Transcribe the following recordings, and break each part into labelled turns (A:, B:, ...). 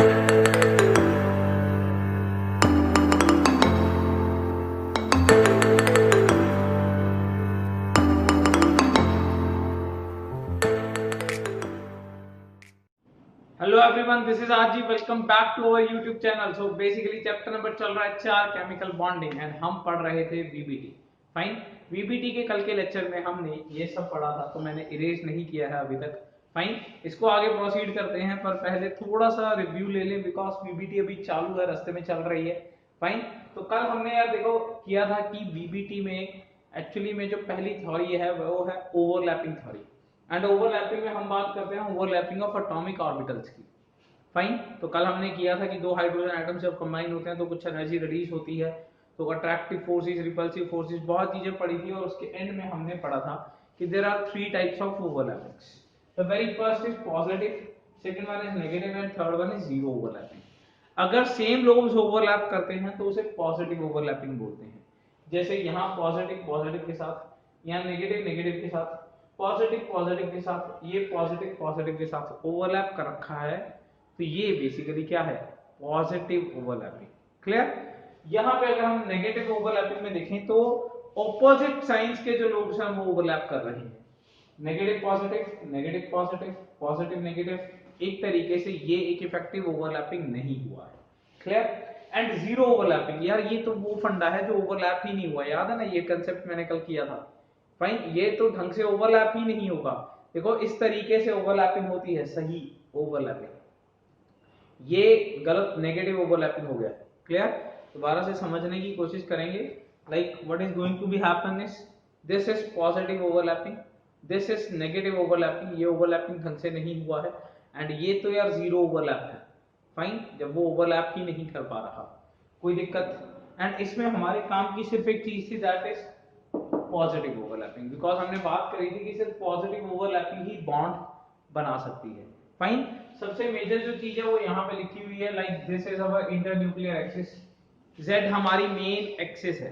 A: Hello everyone, this is RG. Welcome back to our YouTube channel. So basically chapter number चल रहा है 4 chemical bonding and हम पढ़ रहे थे वीबीटी। फाइन। वीबीटी के कल के लेक्चर में हमने ये सब पढ़ा था, तो मैंने इरेज नहीं किया है अभी तक। फाइन, इसको आगे प्रोसीड करते हैं, पर पहले थोड़ा सा रिव्यू ले लें बिकॉज वीबीटी अभी चालू है, रास्ते में चल रही है। फाइन। तो कल हमने यार देखो किया था कि वीबीटी में एक्चुअली में जो पहली थ्योरी है वो है ओवरलैपिंग थ्योरी। एंड ओवरलैपिंग में हम बात करते हैं ओवरलैपिंग ऑफ एटॉमिक ऑर्बिटल्स की। फाइन। तो कल हमने किया था कि दो हाइड्रोजन एटम जब कंबाइन होते हैं तो कुछ एनर्जी रिलीज होती है, तो अट्रैक्टिव फोर्सेस, रिपल्सिव फोर्सेस, बहुत चीजें पढ़ी थी। और उसके एंड में हमने पढ़ा था कि there are 3 types of overlappings. The very first is positive, second one is negative and third one is zero overlapping. अगर सेम लोब्स ओवरलैप करते हैं तो उसे पॉजिटिव ओवरलैपिंग बोलते हैं। जैसे यहाँ पॉजिटिव पॉजिटिव के साथ, यहाँ नेगेटिव नेगेटिव के साथ, पॉजिटिव पॉजिटिव के साथ, ये पॉजिटिव पॉजिटिव के साथ ओवरलैप कर रखा है, तो ये बेसिकली क्या है? Positive overlapping. क्लियर? यहाँ पे अगर हम नेगेटिव ओवरलैपिंग में देखें तो ऑपोजिट साइंस के जो लोग हैं वो ओवरलैप कर रहे हैं। Negative positive, negative positive, positive negative, एक तरीके से ये एक इफेक्टिव ओवरलैपिंग नहीं हुआ है। क्लियर? एंड जीरो ओवरलैपिंग, यार ये तो वो फंडा है जो ओवरलैप ही नहीं हुआ। याद है ना, ये कंसेप्ट मैंने कल किया था। फाइन, ये तो ढंग से ओवरलैप ही नहीं होगा। देखो इस तरीके से ओवरलैपिंग होती है, सही ओवरलैपिंग। ये गलत नेगेटिव ओवरलैपिंग हो गया। क्लियर? दोबारा से समझने की कोशिश करेंगे। Like what is going to be happen is this is positive overlapping, this is negative overlapping. ये ओवरलैपिंग ढंग से नहीं हुआ है एंड ये तो यार जीरो ओवरलैप है। फाइन, जब वो ओवरलैप ही नहीं कर पा रहा, कोई दिक्कत। एंड इसमें हमारे काम की सिर्फ एक चीज थी, that is positive overlapping. Because हमने बात करी थी कि सिर्फ पॉजिटिव ओवरलैपिंग ही बॉन्ड बना सकती है। फाइन। सबसे मेजर जो चीज है वो यहाँ पे लिखी हुई है, like this is our internuclear axis, Z हमारी मेन एक्सिस है।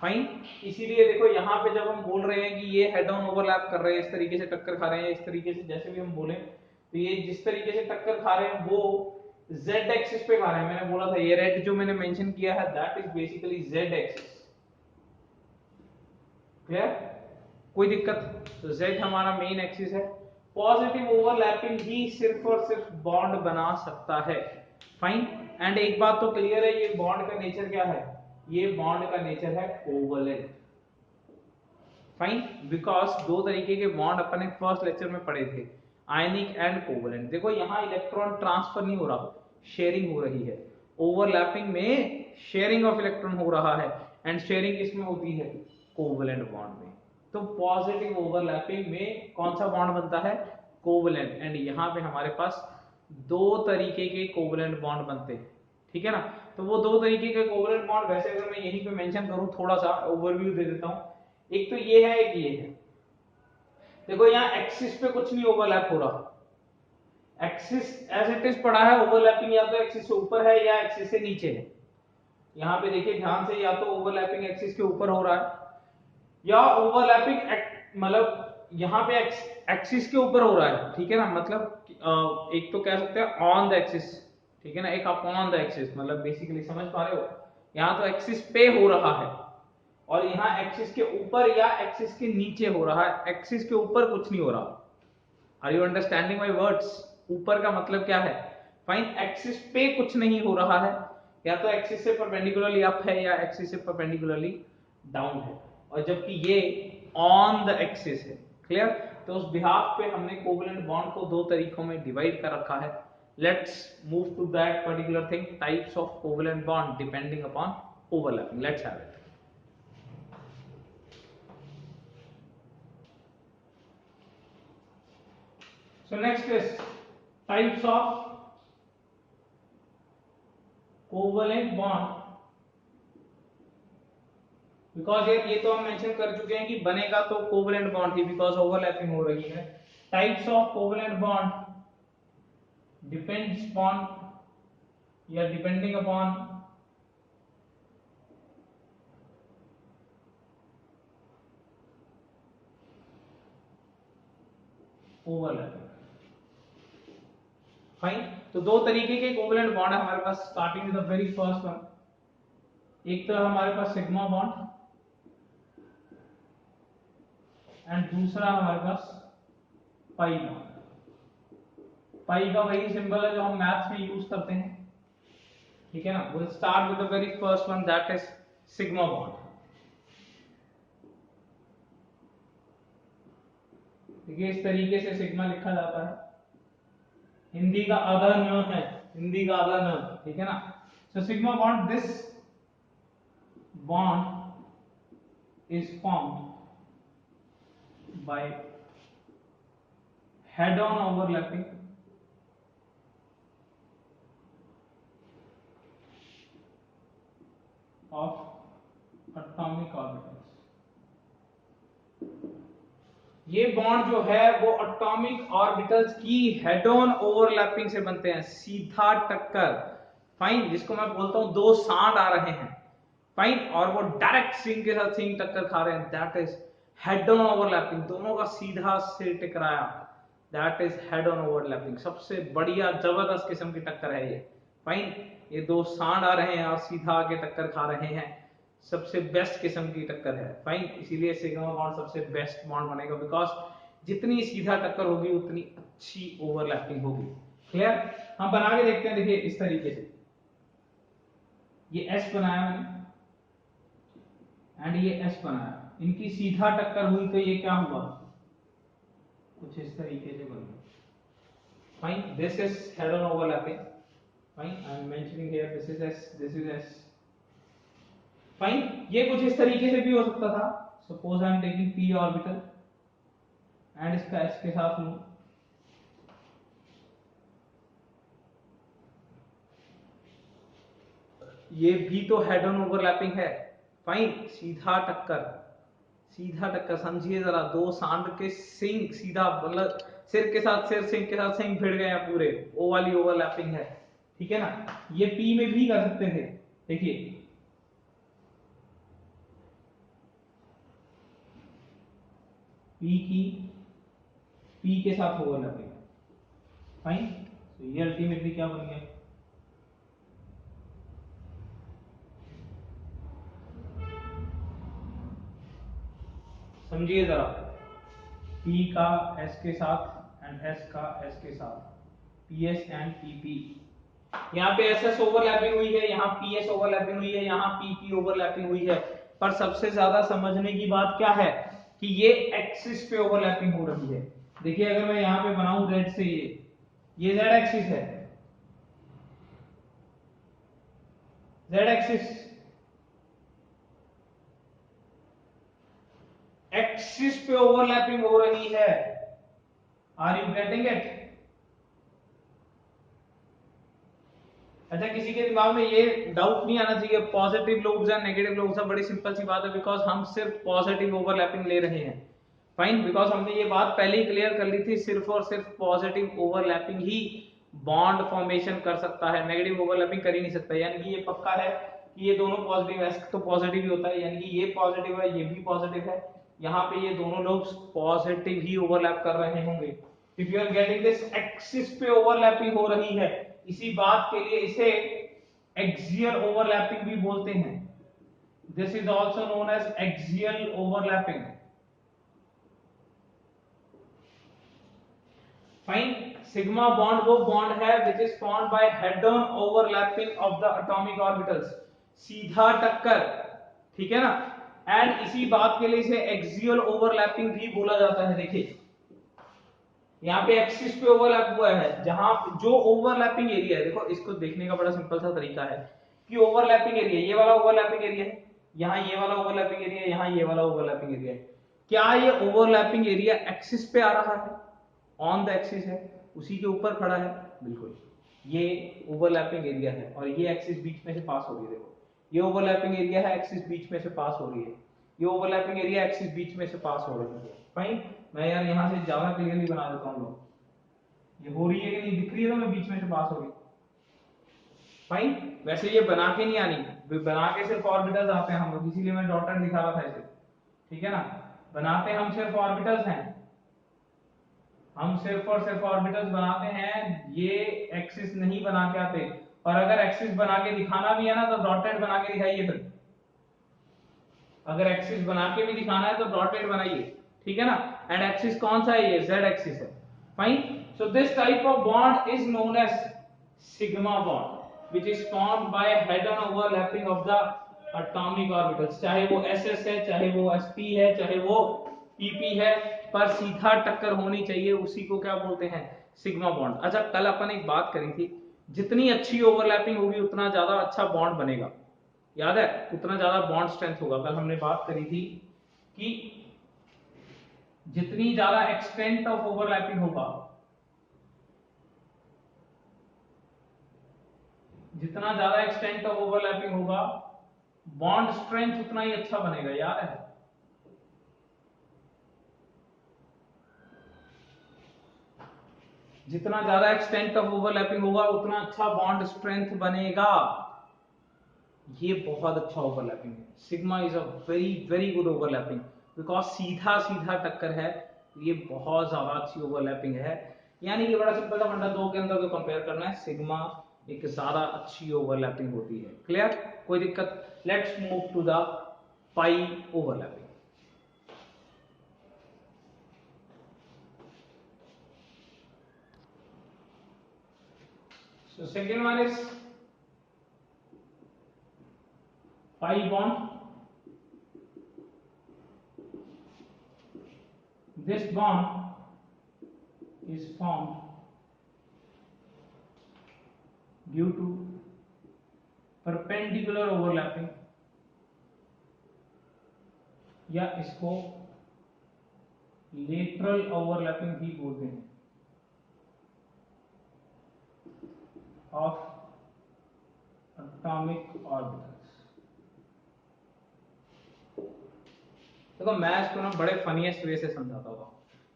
A: फाइन। इसीलिए देखो यहाँ पे जब हम बोल रहे हैं कि ये हेड ऑन ओवरलैप कर रहे हैं, इस तरीके से टक्कर खा रहे हैं, इस तरीके से जैसे भी हम बोले, तो ये जिस तरीके से टक्कर खा रहे हैं वो जेड एक्सिस पे खा रहे हैं। मैंने बोला था ये रेड जो मैंने मेंशन किया है that is basically Z axis. Clear? कोई दिक्कत? तो जेड हमारा मेन एक्सिस है। पॉजिटिव ओवरलैपिंग ही सिर्फ और सिर्फ बॉन्ड बना सकता है। फाइन। एंड एक बात तो क्लियर है, ये बॉन्ड का नेचर क्या है? ये बॉन्ड का नेचर है कोवलेंट। फाइन। बिकॉज दो तरीके के बॉन्ड अपने फर्स्ट लेक्चर में पढ़े थे, आयनिक एंड कोवलेंट। देखो यहाँ इलेक्ट्रॉन ट्रांसफर नहीं हो रहा, शेयरिंग हो रही है। ओवरलैपिंग में शेयरिंग ऑफ इलेक्ट्रॉन हो रहा है एंड शेयरिंग किसमें होती है? कोवलेंट बॉन्ड में। तो पॉजिटिव ओवरलैपिंग में कौन सा बॉन्ड बनता है? कोवलेंट। एंड यहाँ पे हमारे पास दो तरीके के कोवलेंट बॉन्ड बनते हैं। ठीक है ना? तो वो दो तरीके के कोवलेंट बॉन्ड, वैसे अगर मैं यहीं पे मेंशन करूं, थोड़ा सा ओवरव्यू दे देता हूं। एक तो ये है, एक ये है। देखो यहाँ एक्सिस पे कुछ नहीं ओवरलैप हो रहा। एक्सिस एज इट इज पड़ा है, ओवरलैपिंग या तो एक्सिस से ऊपर है या एक्सिस से नीचे है। यहाँ पे देखिए ध्यान से, या तो ओवरलैपिंग एक्सिस के ऊपर हो रहा है या ओवरलैपिंग मतलब यहाँ पे एक्सिस के ऊपर हो रहा है। ठीक है ना? मतलब एक तो कह सकते हैं ऑन द एक्सिस, ठीक है ना, एक अपॉन द एक्सिस। मतलब बेसिकली समझ पा रहे हो, यहाँ तो एक्सिस पे हो रहा है और यहाँ एक्सिस के ऊपर या एक्सिस के नीचे हो रहा है। एक्सिस के ऊपर कुछ नहीं हो रहा। Are you understanding my words? ऊपर का मतलब क्या है? फाइन, एक्सिस पे कुछ नहीं हो रहा है, या तो एक्सिस से परपेंडिकुलरली अप है या एक्सिस से परपेंडिकुलरली डाउन है, और जबकि ये ऑन द एक्सिस है। क्लियर? तो उस बिहाफ पे हमने कोवलेंट बॉन्ड को दो तरीकों में डिवाइड कर रखा है। Let's move to that particular thing, types of covalent bond depending upon overlapping. Let's have it. So next is types of covalent bond। Because ये तो हम मेंशन कर चुके हैं कि बनेगा तो कोवलेंट बॉन्ड ही, बिकॉज ओवरलैपिंग हो रही है। Types of covalent bond depends upon या डिपेंडिंग अपॉन ओवरलैपिंग। फाइन। तो दो तरीके के कोवेलेंट बॉन्ड है हमारे पास, starting with the very first one. एक तो हमारे पास सिग्मा बॉन्ड एंड दूसरा हमारे पास पाई बॉन्ड। पाई का वही सिंबल है जो हम मैथ्स में यूज करते हैं, ठीक है ना। Will start with the very first one, that is sigma bond. देखिए इस तरीके से सिग्मा लिखा जाता है, हिंदी का आधा न है, हिंदी का आधा न, ठीक है ना। So sigma bond, this bond is formed by head-on overlapping of atomic orbitals। ये बॉन्ड जो है वो एटॉमिक ऑर्बिटल्स की हेड ऑन ओवरलैपिंग से बनते हैं, सीधा टक्कर। फाइन, जिसको मैं बोलता हूं दो सांड आ रहे हैं, फाइन, और वो डायरेक्ट सिंग के साथ सिंग टक्कर खा रहे हैं, that is head on overlapping. दोनों का सीधा से टकराया, that is head on overlapping. सबसे बढ़िया जबरदस्त किस्म की टक्कर है ये। फाइन, ये दो सांड आ रहे हैं और सीधा आके टक्कर खा रहे हैं, सबसे बेस्ट किस्म की टक्कर है। फाइन, इसीलिए सिग्मा बॉन्ड सबसे बेस्ट बॉन्ड बनेगा, बिकॉज जितनी सीधा टक्कर होगी उतनी अच्छी ओवरलैपिंग होगी। क्लियर? हम बना के देखते हैं, देखिए इस तरीके से, ये एस बनाया मैंने एंड ये एस बनाया, इनकी सीधा टक्कर हुई तो ये क्या हुआ, कुछ इस तरीके से बन गया। Fine, this is head on overlapping. Fine, I am mentioning here this is S, this is S. Fine, ये कुछ इस तरीके से भी हो सकता था। Suppose I am taking P orbital and इसका एस के साथ लूं, ये भी तो हेड ऑन ओवरलैपिंग है। फाइन, सीधा टक्कर, सीधा टक्कर समझिए जरा, दो सांड के सिंग सीधा, मतलब सिर के साथ सिर, सिंग के साथ सिंग भिड़ गए हैं पूरे, वो वाली ओवरलैपिंग है, ठीक है ना। ये पी में भी कर सकते थे, देखिए पी की पी के साथ ओवरलैपिंग। फाइन, तो ये अल्टीमेटली क्या बन गया, समझिए जरा, P का S के साथ एंड S का S के साथ, PS एंड PP। यहाँ पे SS ओवरलैपिंग हुई है, यहाँ PS ओवरलैपिंग हुई है, यहाँ PP ओवरलैपिंग हुई है, पर सबसे ज्यादा समझने की बात क्या है कि ये एक्सिस पे ओवरलैपिंग हो रही है। देखिए अगर मैं यहाँ पे बनाऊं Z से, ये Z एक्सिस है, Z एक्सिस, एक्सिस पे ओवरलैपिंग हो रही है। Are you getting it? अच्छा, किसी के दिमाग में ये डाउट नहीं आना चाहिए पॉजिटिव लोब्स या नेगेटिव लोब्स है, बड़ी सिंपल सी बात है, बिकॉज हम सिर्फ पॉजिटिव ओवरलैपिंग ले रहे हैं। फाइन, बिकॉज हमने ये बात पहले ही क्लियर कर ली थी, सिर्फ और सिर्फ पॉजिटिव ओवरलैपिंग ही बॉन्ड फॉर्मेशन कर सकता है, नेगेटिव ओवरलैपिंग कर ही नहीं सकता। यानी कि ये पक्का है कि ये दोनों पॉजिटिव है, तो पॉजिटिव ही होता है, यानी कि ये पॉजिटिव है, ये भी पॉजिटिव है, यहाँ पे ये दोनों लोग पॉजिटिव ही ओवरलैप कर रहे होंगे। If you are getting this, axis पे ओवरलैपिंग हो रही है, इसी बात के लिए इसे एक्सियल ओवरलैपिंग भी बोलते हैं। This is also known as axial overlapping. Fine, sigma bond वो बॉन्ड है which is formed by head on overlapping of the atomic orbitals, सीधा टक्कर, ठीक है ना। एंड इसी बात के लिए इसे एक्सियल ओवरलैपिंग भी बोला जाता है। देखिए यहाँ पे एक्सिस पे ओवरलैप हुआ है, जहां जो ओवरलैपिंग एरिया है, देखो इसको देखने का बड़ा सिंपल सा तरीका है कि ओवरलैपिंग एरिया, ये वाला ओवरलैपिंग एरिया है, यहाँ ये वाला ओवरलैपिंग एरिया, यहाँ ये वाला ओवरलैपिंग एरिया है। क्या ये ओवरलैपिंग एरिया एक्सिस पे आ रहा है, ऑन द एक्सिस है, उसी के ऊपर खड़ा है, बिल्कुल ये ओवरलैपिंग एरिया है, और ये एक्सिस बीच में से पास हो रही है। देखो ये ओवरलैपिंग एरिया है, एक्सिस बीच में से पास हो रही है, ये ओवरलैपिंग एरिया एक्सिस बीच में से पास हो रही है। फाइन, मैं यार यहाँ से ज्यादा क्लियरली बना देता हूँ, लोग ये हो रही है कि नहीं दिख रही है, तो मैं बीच में से पास हो रही। फाइन, वैसे ये बना के नहीं आनी, बना के सिर्फ ऑर्बिटल्स आते हैं हम लोग, इसीलिए मैं डॉटेड दिखा रहा था इसे, ठीक है ना। बनाते हम सिर्फ ऑर्बिटल्स हैं, हम सिर्फ और सिर्फ ऑर्बिटल्स बनाते हैं, ये एक्सिस नहीं बना के आते। और अगर एक्सिस बना के दिखाना भी है ना तो डॉटेड बना के दिखाइए फिर। अगर एक्सिस बना के भी दिखाना है तो डॉटेड बनाइए, ठीक है ना। एंड एक्सिस कौन सा है? ये जेड एक्सिस है। Fine. So this type of bond is known as sigma bond which is formed by head on overlapping of the atomic orbitals. चाहे वो एसएस है, चाहे वो एसपी है, चाहे वो पीपी है, पर सीधा टक्कर होनी चाहिए, उसी को क्या बोलते हैं? Sigma bond. अच्छा, कल अपन एक बात करी थी, जितनी अच्छी ओवरलैपिंग होगी उतना ज्यादा अच्छा बॉन्ड बनेगा, याद है? उतना ज्यादा बॉन्ड स्ट्रेंथ होगा। कल हमने बात करी थी कि जितनी ज्यादा एक्सटेंट ऑफ ओवरलैपिंग होगा, जितना ज्यादा एक्सटेंट ऑफ ओवरलैपिंग होगा, बॉन्ड स्ट्रेंथ उतना ही अच्छा बनेगा, याद है? जितना ज्यादा एक्सटेंट ऑफ ओवरलैपिंग होगा उतना अच्छा बॉन्ड स्ट्रेंथ बनेगा। ये बहुत अच्छा ओवरलैपिंग है। Sigma is a very very good overlapping because सीधा सीधा टक्कर है, ये बहुत ज्यादा अच्छी ओवरलैपिंग है। यानी कि बड़ा सिंपल सा फंडा, दो के अंदर जो कंपेयर करना है, सिग्मा एक ज्यादा अच्छी ओवरलैपिंग होती है। क्लियर? कोई दिक्कत? Let's move to the pi overlapping. So second one is pi bond. This bond is formed due to perpendicular overlapping, या इसको लेटरल ओवरलैपिंग भी बोलते हैं, ऑफ एटॉमिक ऑर्बिटल्स। देखो मैं इसको ना बड़े फनीएस्ट वे से समझाता हूँ।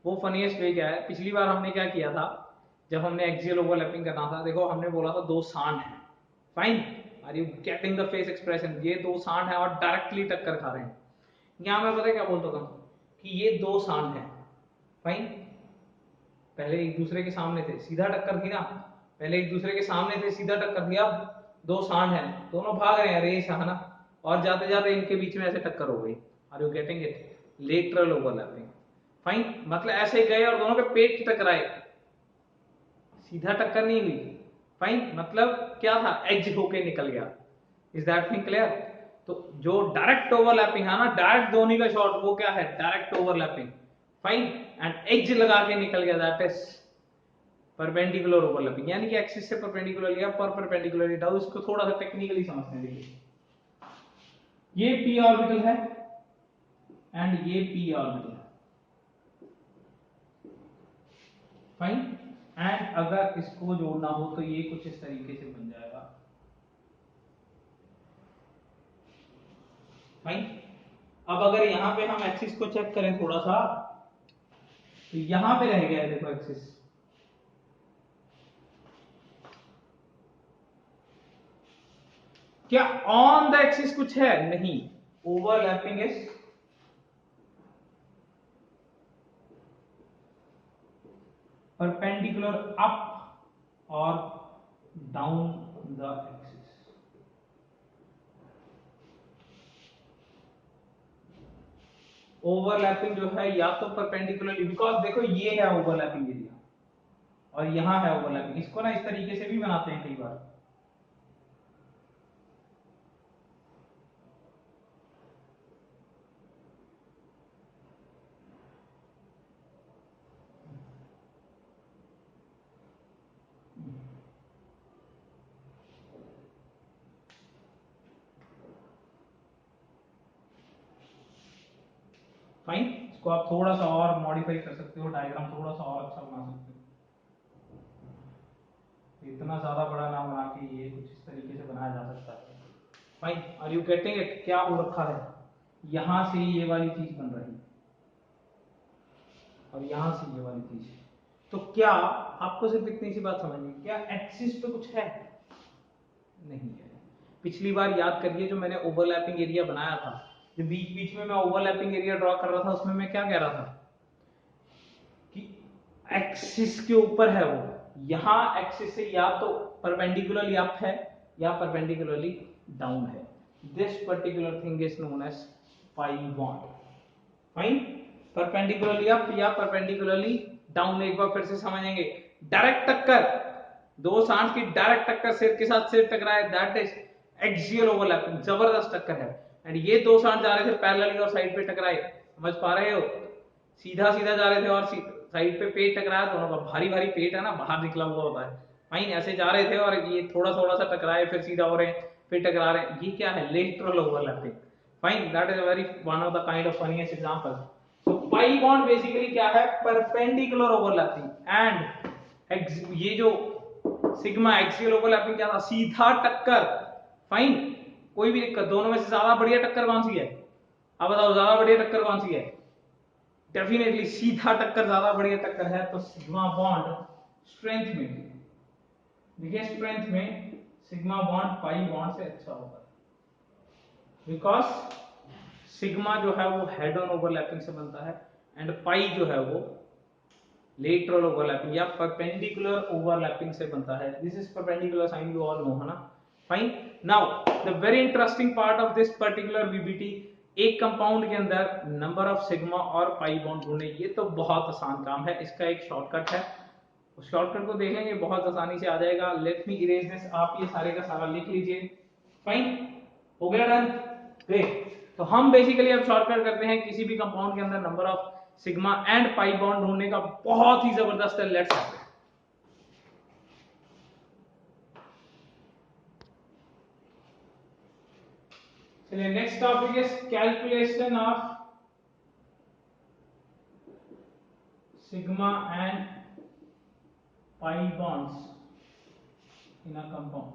A: वो फनीएस्ट वे क्या है? पिछली बार हमने क्या किया था, जब हमने एक्सियल ओवरलैपिंग करना था, देखो हमने बोला था दो सांड हैं। Fine, are you getting the face expression? ये दो सांड हैं और डायरेक्टली टक्कर खा रहे हैं। यहाँ मैं पता क्या बोलता था कि ये दो सांड हैं। फाइन, पहले एक दूसरे के सामने थे, सीधा टक्कर थी ना, पहले एक दूसरे के सामने थे, सीधा टक्कर थी। अब दो सांड हैं, दोनों भाग रहे हैं, रेस है ना, और जाते जाते इनके बीच में ऐसे टक्कर हो गई। Are you getting it? Lateral overlapping. Fine, मतलब ऐसे गए और दोनों के पेट टकराए, सीधा टक्कर नहीं हुई। फाइन, मतलब क्या था? एज होके निकल गया। Is that thing clear? तो जो डायरेक्ट ओवरलैपिंग है ना, डायरेक्ट धोनी का शॉट, वो क्या है? Direct overlapping. Fine, and edge लगा के निकल गया, दैट इज परपेंडिकुलर ओवरलैपिंग। यानी कि एक्सिस से परपेंडिकुलर लिया, पर परपेंडिकुलर लिया। उसको थोड़ा सा टेक्निकली समझते हैं। देखिए, ये पी ऑर्बिटल है एंड ये पी ऑर्बिटल है। फाइन, एंड अगर इसको जोड़ना हो तो ये कुछ इस तरीके से बन जाएगा। फाइन, अब अगर यहां पे हम एक्सिस को चेक करें थोड़ा सा, तो यहां पे रह गया है, देखो एक्सिस। क्या ऑन द एक्सिस कुछ है? नहीं, ओवरलैपिंग इज परपेंडिकुलर अप और डाउन द एक्सिस। ओवरलैपिंग जो है या तो परपेंडिकुलरली, बिकॉज देखो ये है ओवरलैपिंग एरिया और यहां है ओवरलैपिंग। इसको ना इस तरीके से भी बनाते हैं कई बार। फाइन, इसको आप थोड़ा सा और मॉडिफाई कर सकते हो, डायग्राम थोड़ा सा और अच्छा बना सकते हो। इतना ज्यादा बड़ा ना बना के ये कुछ इस तरीके से बनाया जा सकता है। Fine, are you getting it? क्या हो रखा है? यहां से ये वाली चीज बन रही है और यहां से ये वाली चीज। तो क्या आपको सिर्फ इतनी सी बात समझनी, क्या एक्सिस पे कुछ है? नहीं है। पिछली बार याद करिए, जो मैंने ओवरलैपिंग एरिया बनाया था, जो बीच बीच में मैं ओवरलैपिंग एरिया ड्रॉ कर रहा था, उसमें मैं क्या कह रहा था कि एक्सिस के ऊपर है वो, यहां एक्सिस से या तो परपेंडिकुलरली अप है या परपेंडिकुलरली डाउन है। This particular thing is known as pi bond. Fine, perpendicularly up या परपेंडिकुलरली डाउन। एक बार फिर से समझेंगे, डायरेक्ट टक्कर, दो सांस की डायरेक्ट टक्कर, सिर के साथ सिर टकराए, दैट इज एक्सियल ओवरलैपिंग, जबरदस्त टक्कर है। एंड ये दो सांस जा रहे थे पैरेलली और साइड पे टकराए, समझ पा रहे हो, सीधा सीधा जा रहे थे और साइड पे पेट टकराया, दोनों का भारी भारी पेट है ना, बाहर निकला हुआ होता है। फाइन, ऐसे जा रहे थे और ये थोड़ा थोड़ा सा टकराए, फिर सीधा हो रहे हैं, फिर टकरा रहे हैं, ये क्या है, lateral overlapping. Fine, that is a very one of the kind of funniest example. So pi bond basically क्या है, परपेंडिकुलर ओवरलैपिंग। एंड ये जो सिग्मा एक्सियल ओवरलैपिंग क्या था, सीधा टक्कर। फाइन, कोई भी दिक्कत, दोनों में से ज्यादा बढ़िया टक्कर कौन सी है, अब बताओ ज्यादा बढ़िया टक्कर कौन सी है, डेफिनेटली सीधा टक्कर ज्यादा बढ़िया टक्कर है। तो सिग्मा बॉन्ड स्ट्रेंथ में, देखिए स्ट्रेंथ में सिग्मा बॉन्ड पाई बॉन्ड से अच्छा होगा, बिकॉज सिग्मा जो है वो हेड ऑन ओवरलैपिंग से बनता है एंड पाई जो है वो लेटरल ओवरलैपिंग या परपेंडिकुलर ओवरलैपिंग से बनता है। This is perpendicular sign, you all know, है ना। Fine, now the very interesting part of this particular VBT, एक कंपाउंड के अंदर नंबर ऑफ सिग्मा और पाई बॉन्ड ढूंढने, ये तो बहुत आसान काम है, इसका एक शॉर्टकट है, उस शॉर्टकट को देखेंगे बहुत आसानी से आ जाएगा। लेट मी इरेज दिस, आप ये सारे का सारा लिख लीजिए। फाइन, हो गया डन, ग्रेट। तो हम बेसिकली अब शॉर्टकट करते हैं, किसी भी कंपाउंड के अंदर number of sigma and pi bond ढूंढने का बहुत ही जबरदस्त है। लेट्स चलिए, next topic is calculation of sigma and pi bonds in a compound.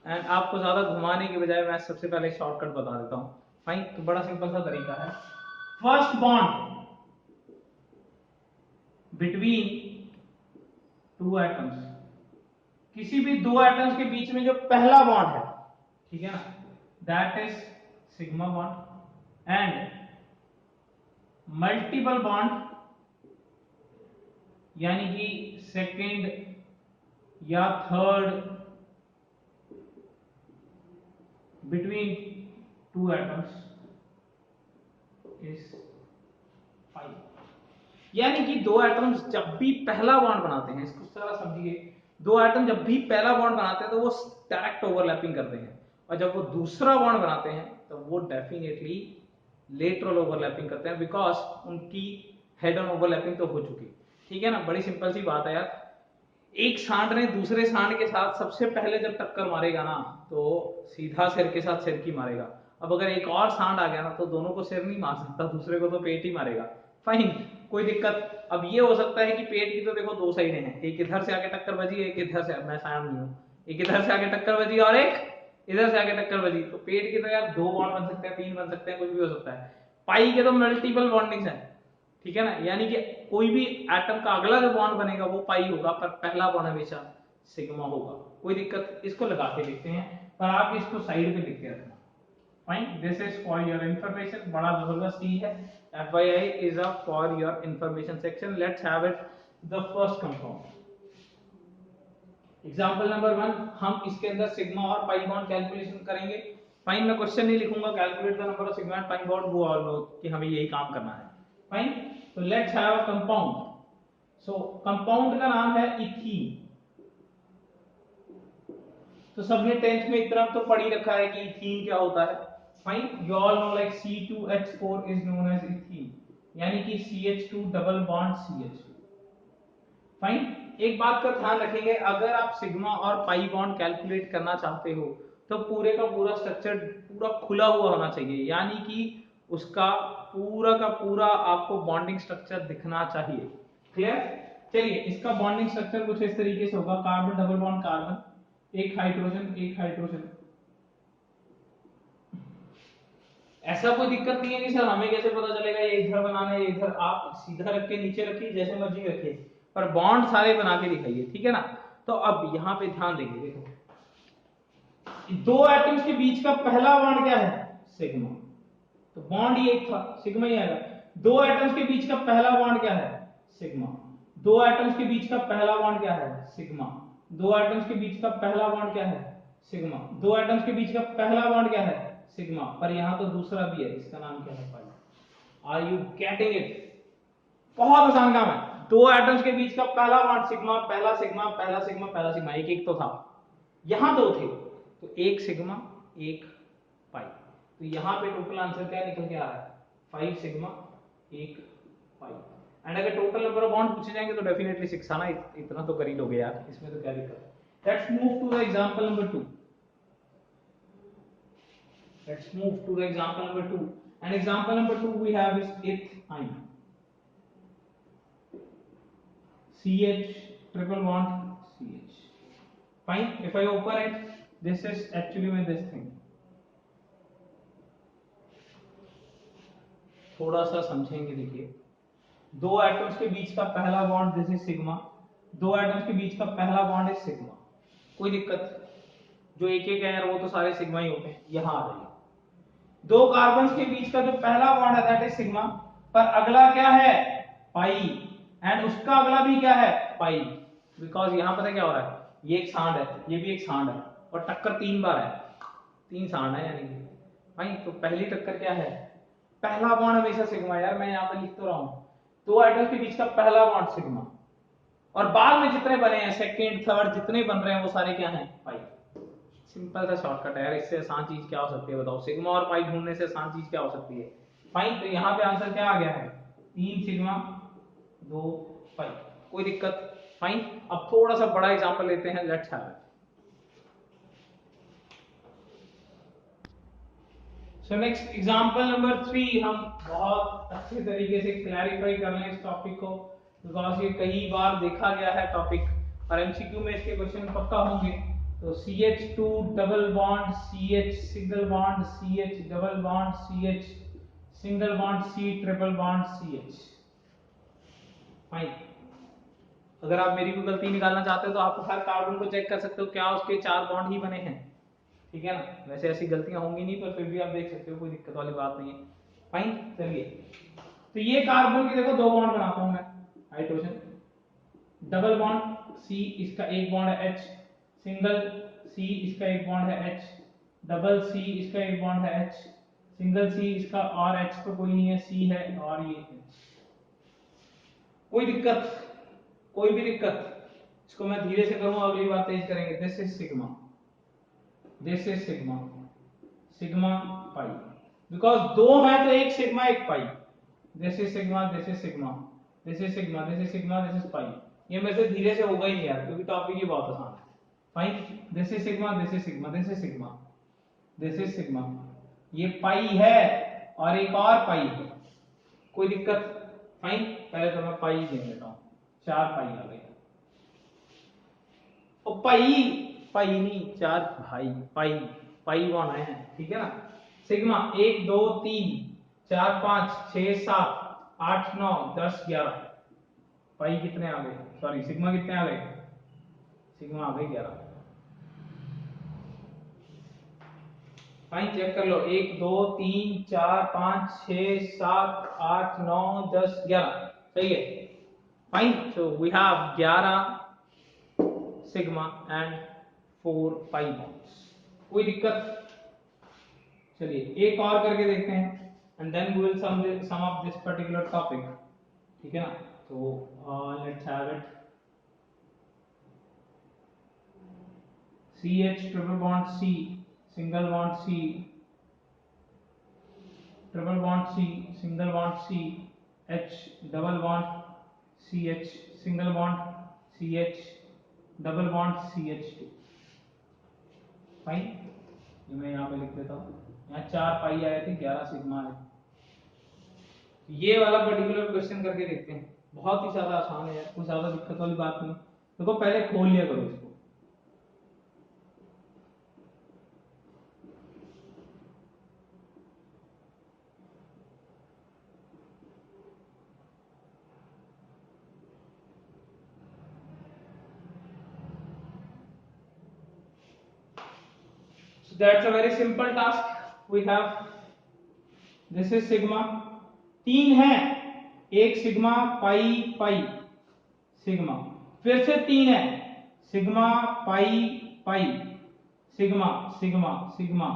A: And आपको ज्यादा घुमाने की बजाय मैं सबसे पहले शॉर्टकट बता देता हूं। फाइन, तो बड़ा सिंपल सा तरीका है, first bond between two atoms, किसी भी दो एटम्स के बीच में जो पहला बॉन्ड है, ठीक है ना, that is sigma bond. And multiple bond यानी कि सेकेंड या third between two atoms is pi. यानी कि दो एटम्स जब भी पहला बॉन्ड बनाते हैं, इसको जरा समझिए, दो एटम जब भी पहला बॉन्ड बनाते हैं तो वो डायरेक्ट ओवरलैपिंग करते हैं, और जब वो दूसरा बॉन्ड बनाते हैं तो वो डेफिनेटली लेटरल ओवरलैपिंग करते हैं, बिकॉज उनकी हेड ऑन ओवरलैपिंग तो हो चुकी, ठीक है ना। बड़ी सिंपल सी बात है यार, एक सांड ने दूसरे सांड के साथ सबसे पहले जब टक्कर मारेगा ना, तो सीधा सिर के साथ सिर की मारेगा। अब अगर एक और सांड आ गया ना, तो दोनों को सिर नहीं मार सकता, दूसरे को तो पेट ही मारेगा। फाइन, कोई दिक्कत। अब ये हो सकता है कि पेट की तो देखो दो साइडें हैं, एक इधर से आके टक्कर बजी, एक इधर से, मैं सांड नहीं हूं, एक इधर से आके टक्कर बजी और एक इधर से आके टक्कर बजी, तो पेट के तो यार दो बॉन्ड बन सकते हैं, तीन बन सकते हैं, कुछ भी हो सकता है। पाई के तो मल्टीपल बॉन्डिंग्स है, ठीक है ना, यानी कि कोई भी एटम का अगला जो बॉन्ड बनेगा वो पाई होगा, पर पहला बॉन्ड हमेशा सिग्मा होगा। कोई दिक्कत, इसको लगा के देखते हैं, पर आप इसको साइड पे लिख के रखना। Fine, this is for your information, बड़ा जबरदस्त चीज है, FYI is a for your information section. Let's have it the first compound. Example number 1, हम इसके अंदर सिग्मा और पाई बॉन्ड कैलकुलेशन करेंगे। फाइन, मैं क्वेश्चन नहीं लिखूंगा, calculate the number of sigma and pi bond, वो ऑल नो कि हमें यही काम करना है। फाइन, तो let's have a compound. So compound का नाम है इथीन। तो सबने 10th में इतना तो पढ़ ही रखा है कि इथीन क्या होता है। Fine, you all know like C2H4 is known as ethene, यानी कि CH2 double bond CH। Fine, एक बात का ध्यान रखेंगे, अगर आप सिग्मा और पाई बॉन्ड कैलकुलेट करना चाहते हो तो पूरे का पूरा स्ट्रक्चर पूरा खुला हुआ होना चाहिए, यानी कि उसका पूरा का पूरा आपको बॉन्डिंग स्ट्रक्चर दिखना चाहिए। क्लियर? चलिए, इसका बॉन्डिंग स्ट्रक्चर कुछ इस तरीके से होगा, कार्बन डबल बॉन्ड कार्बन, एक हाइड्रोजन एक हाइड्रोजन। ऐसा कोई दिक्कत नहीं है कि सर हमें कैसे पता चलेगा ये इधर बनाना है इधर, आप सीधा रख के नीचे रखिए, जैसे मर्जी रखिए, पर बॉन्ड सारे बना के दिखाइए, ठीक है ना। तो अब यहाँ पे ध्यान देंगे, देखो दो एटम्स के बीच का पहला बॉन्ड क्या है, सिग्मा। तो बॉन्ड ही एक था, सिग्मा ही आएगा। दो एटम्स के बीच का पहला बॉन्ड क्या है? सिग्मा। दो एटम्स के बीच का पहला बॉन्ड क्या है? सिग्मा। दो एटम्स के बीच का पहला बॉन्ड क्या है? सिग्मा। दो एटम्स के बीच का पहला बॉन्ड क्या है? सिग्मा। पर यहां तो दूसरा भी है, इसका नाम क्या है? Pi. Are you getting it? बहुत आसान काम है। दो एटम्स के बीच का पहला बॉन्ड सिग्मा, पहला सिग्मा, पहला सिग्मा, पहला सिग्मा, एक एक तो था, यहां दो थे, तो एक सिग्मा एक पाई। तो यहां पे टोटल आंसर क्या निकल के आ रहा है? 5 सिग्मा एक पाई। एंड अगर टोटल नंबर ऑफ बॉन्ड पूछे जाएंगे तो डेफिनेटली 6 आना, इतना तो कर ही लोगे यार, इसमें तो क्या दिक्कत है। Let's move to the example number 2। Let's move to the example number 2। And example number 2 we have is ethyne. CH triple bond CH. Fine. If I open it, this is actually with this thing. थोड़ा सा समझेंगे, देखिए, दो atoms के बीच का पहला bond this is sigma, दो atoms के बीच का पहला बॉन्ड है सिग्मा, कोई दिक्कत? जो एक एक है यार वो तो सारे सिग्मा ही होते हैं। यहां आ जाइए, दो कार्बन्स के बीच का जो पहला बॉन्ड है दैट इज सिग्मा, पर अगला क्या है? पाई। एंड उसका अगला भी क्या है? पाई। बिकॉज यहां पता क्या हो रहा है, ये एक सांड है, ये भी एक सांड है, और टक्कर 3 बार है, 3 सांड है यानी कि भाई। तो पहली टक्कर क्या है? पहला बॉन्ड हमेशा सिग्मा। यार मैं यहां पे लिख तो रहा हूं, दो एटम्स के बीच का पहला बॉन्ड सिग्मा, और बाद में जितने बने हैं सेकंड थर्ड जितने बन रहे हैं वो सारे क्या हैं? पाई। सिंपल सा शॉर्टकट है यार, इससे आसान चीज क्या हो सकती है बताओ? सिग्मा और पाई ढूंढने से आसान चीज क्या हो सकती है? फाइन। तो यहाँ पे आंसर क्या आ गया है? 3 सिग्मा 2 पाई। कोई दिक्कत? फाइन। अब थोड़ा सा बड़ा एग्जांपल लेते हैं, let's have it. So next example number 3, हम बहुत अच्छे तरीके से क्लैरिफाई कर लें इस टॉपिक को, बिकॉज ये कई बार देखा गया है टॉपिक, और एमसीक्यू में इसके क्वेश्चन पक्का होंगे। तो CH2 double bond CH single bond CH double bond CH single bond C triple bond CH। Fine. अगर आप मेरी कोई गलती निकालना चाहते हो तो आप हर कार्बन को चेक कर सकते हो क्या उसके 4 बॉन्ड ही बने हैं, ठीक है ना? वैसे ऐसी गलतियां होंगी नहीं, पर फिर भी आप देख सकते हो, कोई दिक्कत वाली बात नहीं है। फाइन। चलिए, तो ये कार्बन के देखो 2 बॉन्ड बनाता हूं मैं, हाइड्रोजन डबल बॉन्ड C, इसका एक बॉन्ड है H, सिंगल C, इसका एक बॉन्ड है H, डबल C, इसका एक बॉन्ड है H, सिंगल C, इसका और H तो कोई नहीं है, C है और ये H। कोई दिक्कत? कोई भी दिक्कत? इसको मैं धीरे से करूंगा, अगली बार तेज करेंगे। This is sigma, this is sigma, sigma pi, because दो है तो एक सिग्मा एक pi. This is sigma, this is sigma, this is sigma, this is sigma, this is pi. ये मेरे से धीरे से होगा ही नहीं यार, क्योंकि टॉपिक ही बहुत आसान है। Fine. This is sigma, this is sigma, this is sigma, this is sigma, ये पाई है और एक और पाई है। कोई दिक्कत? फाइन। पहले तो मैं पाई दे देता हूं, 4 पाई आ गए। ओ पाई, पाई नहीं, 4 भाई, पाई, पाई बॉन्ड आए हैं, ठीक है ना? सिग्मा 1 2 3 4 5 6 7 8 9 10 11। पाई कितने आ गए? सॉरी, सिग्मा कितने आ गए? सिग्मा आ गए 11। फाइन, चेक कर लो, 1 2 3 4 5 6 7 8 9 10 11। सही है। Fine. So we have 11 sigma and 4 pi bonds. कोई दिक्कत? चलिए एक और करके देखते हैं, and then we will sum up this particular topic, ठीक है ना? तो let's have it. CH triple bond C, single bond C, triple bond C, single bond C, H double bond CH, single bond CH, double bond CH2। Fine. ये मैं यहाँ पे लिख देता हूँ, यहाँ 4 पाई आए थे, 11 सिग्मा है। ये वाला पर्टिकुलर क्वेश्चन करके देखते हैं, बहुत ही ज्यादा आसान है यार, कुछ ज्यादा दिक्कत वाली बात नहीं। देखो पहले खोल लिया करो इसको। So that's a very simple task we have. This is sigma, 3 है, एक सिग्मा पाई पाई सिग्मा, फिर से 3 है, sigma pi pi sigma sigma sigma,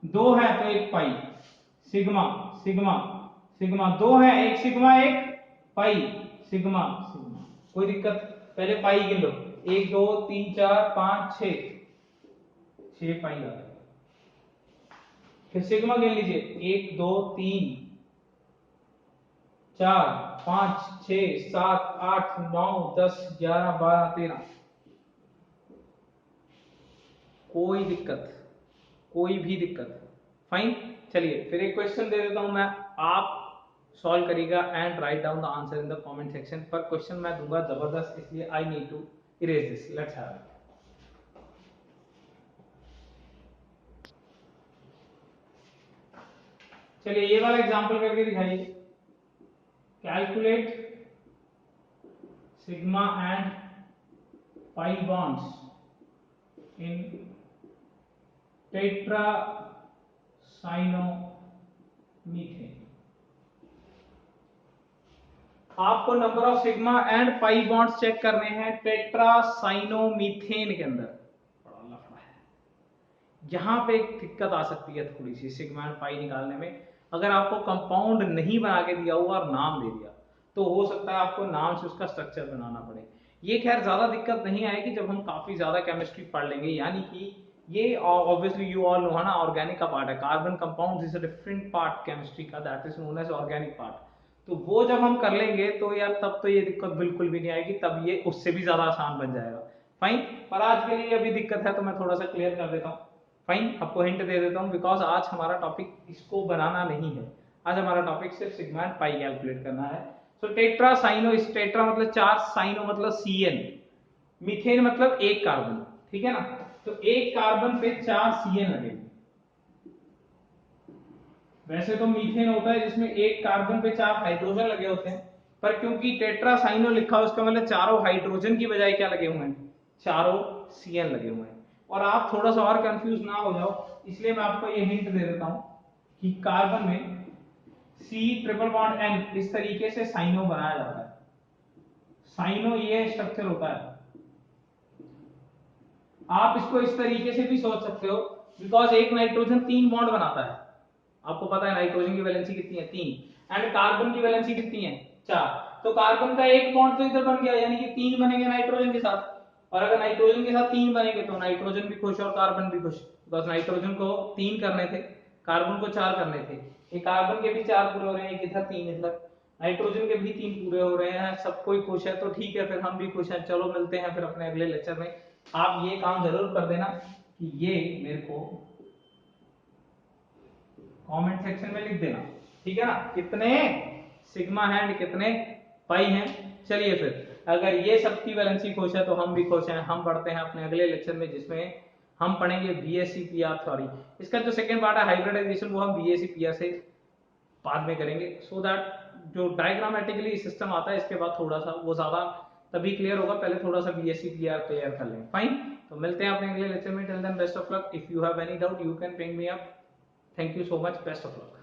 A: 2 है तो एक पाई सिग्मा सिग्मा सिग्मा, 2 है, एक सिग्मा एक पाई सिग्मा सिग्मा। कोई दिक्कत? पहले पाई गिन लो, 1 2 3 4 5 6 पाई आ गए। फिर सिग्मा गिन लीजिए, 1 2 3 4 5 6 7 8 9 10 11 12 13। कोई दिक्कत? कोई भी दिक्कत? फाइन। चलिए फिर एक क्वेश्चन दे देता हूं मैं, आप सॉल्व करिएगा and write down the answer in the comment section. पर क्वेश्चन मैं दूंगा जबरदस्त, इसलिए I need to erase this. Let's have it. चलिए ये वाला एग्जांपल करके दिखाइए। Calculate sigma and pi bonds in tetracyanomethane. आपको number of sigma and pi bonds check करने हैं टेट्रासाइनोमीथेन के अंदर। बड़ा लफड़ा है, यहां पे एक दिक्कत आ सकती है थोड़ी सी सिग्मा एंड पाई निकालने में। अगर आपको कंपाउंड नहीं बना के दिया हुआ और नाम दे दिया, तो हो सकता है आपको नाम से उसका स्ट्रक्चर बनाना पड़े। ये खैर ज्यादा दिक्कत नहीं आएगी जब हम काफी ज्यादा केमिस्ट्री पढ़ लेंगे, यानी कि ये ऑब्वियसली यू ऑल नो है ना, ऑर्गेनिक का पार्ट है। Carbon compound is a different part chemistry का, that is known as organic part. तो वो जब हम कर लेंगे तो यार तब तो ये दिक्कत बिल्कुल भी नहीं आएगी, तब ये उससे भी ज्यादा आसान बन जाएगा। फाइन। पर आज के लिए अभी दिक्कत है तो मैं थोड़ा सा क्लियर कर देता हूँ। फाइन, आपको हिंट दे देता हूँ, बिकॉज आज हमारा टॉपिक इसको बनाना नहीं है। आज हमारा टॉपिक सिर्फ सिग्मा एंड पाई कैलकुलेट करना है। सो टेट्रा साइनो, इस टेट्रा मतलब 4, साइनो मतलब Cn, मीथेन मतलब एक कार्बन, ठीक है ना। तो एक कार्बन पे 4 Cn लगेंगे। वैसे तो मीथेन होता है जिसमें एक कार्बन पे 4 हाइड्रोजन लगे होते हैं, पर क्योंकि टेट्रा साइनो लिखा है उसका मतलब चारों हाइड्रोजन की बजाय क्या लगे हुए हैं, चारों Cn लगे हुए हैं। और आप थोड़ा सा और कंफ्यूज ना हो जाओ, इसलिए मैं आपको ये हिंट दे देता हूं कि कार्बन में C ट्रिपल बॉन्ड N इस तरीके से साइनो बनाया जाता है। साइनो ये स्ट्रक्चर होता है। आप इसको इस तरीके से भी सोच सकते हो, बिकॉज एक नाइट्रोजन 3 बॉन्ड बनाता है। आपको पता है नाइट्रोजन की वैलेंसी कितनी है, 3, एंड कार्बन की वैलेंसी कितनी है, 4। तो कार्बन का एक बॉन्ड तो इधर बन गया, यानी कि 3 बनेंगे नाइट्रोजन के साथ। और अगर नाइट्रोजन के साथ 3 बनेंगे तो नाइट्रोजन भी खुश और कार्बन भी खुश, बस नाइट्रोजन को 3 करने थे, कार्बन को 4 करने थे। ये कार्बन के भी 4 पूरे हो रहे हैं, एक इधर 3 इधर, नाइट्रोजन के भी 3 पूरे हो रहे हैं, सब कोई खुश है, तो ठीक है, फिर हम भी खुश हैं। चलो मिलते हैं फिर अपने अगले लेक्चर में। आप ये काम जरूर कर देना कि ये मेरे को कमेंट सेक्शन में लिख देना, ठीक है ना, कितने सिग्मा है एंड कितने पाई हैं। चलिए फिर, अगर ये सबकी वैलेंसी खुश है तो हम भी खुश हैं। हम पढ़ते हैं अपने अगले लेक्चर में, जिसमें हम पढ़ेंगे BSc-PR थ्योरी। इसका जो सेकंड पार्ट है हाइब्रिडाइजेशन, वो हम BSc-PR से बाद में करेंगे, सो दैट जो डायग्रामेटिकली सिस्टम आता है इसके बाद थोड़ा सा वो ज्यादा तभी क्लियर होगा। पहले थोड़ा सा BSc-PR क्लियर कर लें। फाइन, तो मिलते हैं अपने अगले लेक्चर में। Till then best of luck. If you have any doubt you can ping me up. Thank you so much. Best of luck.